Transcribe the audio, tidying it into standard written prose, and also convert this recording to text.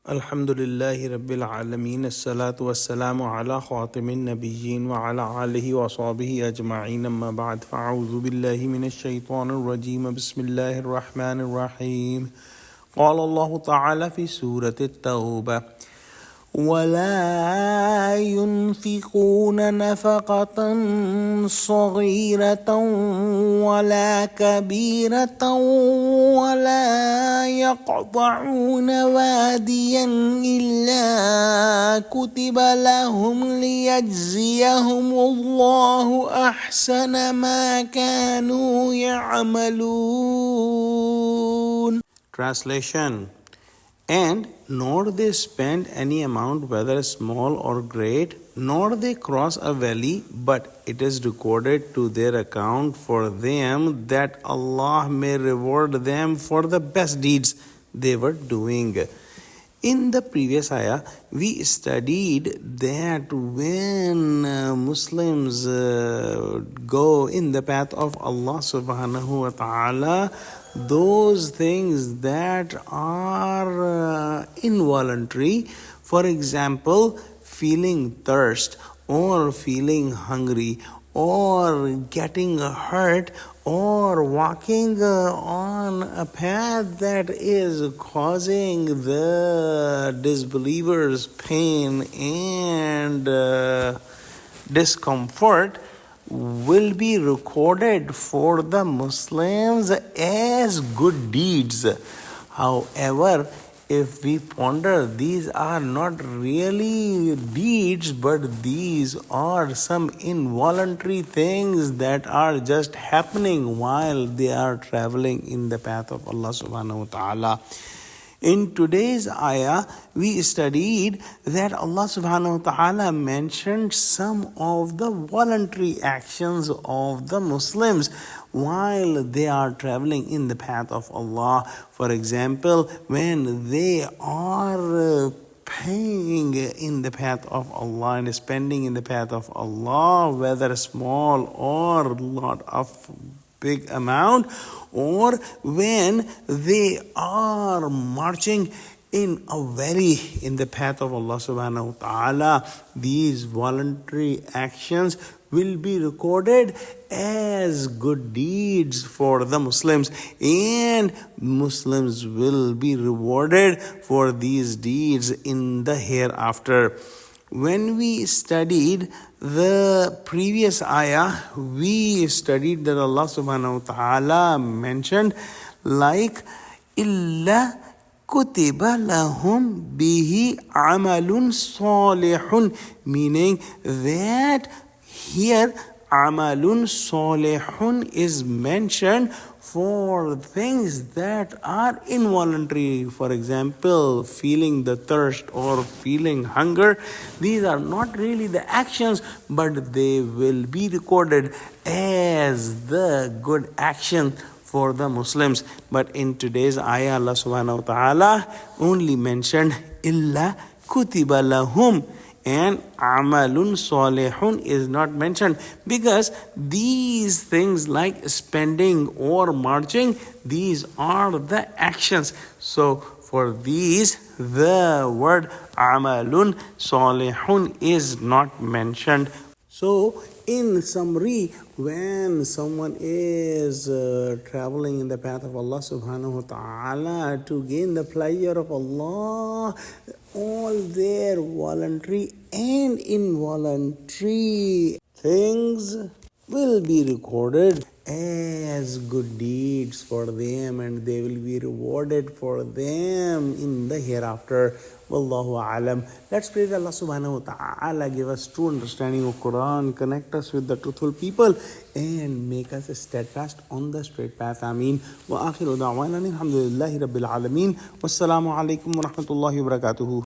Alhamdulillahi Rabbil Alameen. As-salatu was-salamu ala khatimin nabiyyin wa ala alihi wa sahbihi ajma'in. Amma ba'd. Fa'udhu billahi minash shaitanir rajim. Bismillahir rahmanir rahim. Qala Allah ta'ala fi Surah Tawba. ولا ينفقون نفقة صغيرة ولا كبيرة ولا يقطعون واديا إلا كتب لهم ليجزيهم الله أحسن ما كانوا يعملون. Translation: And nor they spend any amount, whether small or great, nor they cross a valley, but it is recorded to their account for them, that Allah may reward them for the best deeds they were doing. In the previous ayah, we studied that when Muslims go in the path of Allah subhanahu wa ta'ala, those things that are involuntary, for example, feeling thirst or feeling hungry or getting hurt or walking on a path that is causing the disbelievers pain and discomfort, will be recorded for the Muslims as good deeds. However, if we ponder, these are not really deeds, but these are some involuntary things that are just happening while they are traveling in the path of Allah subhanahu wa ta'ala. In today's ayah, we studied that Allah subhanahu wa ta'ala mentioned some of the voluntary actions of the Muslims while they are traveling in the path of Allah. For example, when they are paying in the path of Allah and spending in the path of Allah, whether small or lot of big amount, or when they are marching in a valley in the path of Allah subhanahu wa ta'ala, these voluntary actions will be recorded as good deeds for the Muslims, and Muslims will be rewarded for these deeds in the hereafter. When we studied the previous ayah, we studied that Allah subhanahu wa ta'ala mentioned like إِلَّا كُتِبَ لَهُمْ بِهِ عَمَلٌ صَالِحٌ, meaning that here amalun salihun is mentioned for things that are involuntary. For example, feeling the thirst or feeling hunger. These are not really the actions, but they will be recorded as the good action for the Muslims. But in today's ayah, Allah subhanahu wa ta'ala only mentioned illa kutiba lahum, and amalun salihun is not mentioned, because these things like spending or marching, these are the actions. So for these, the word amalun salihun is not mentioned. So in summary, when someone is traveling in the path of Allah subhanahu wa ta'ala to gain the pleasure of Allah, all their voluntary and involuntary things will be recorded as good deeds for them, and they will be rewarded for them in the hereafter. Wallahu alam. Let's pray that Allah subhanahu wa ta'ala give us true understanding of Quran, connect us with the truthful people, and make us steadfast on the straight path. Ameen. Wa akhiru da'wana alhamdulillahi rabbil alameen. Wassalamu alaikum wa rahmatullahi wa barakatuhu.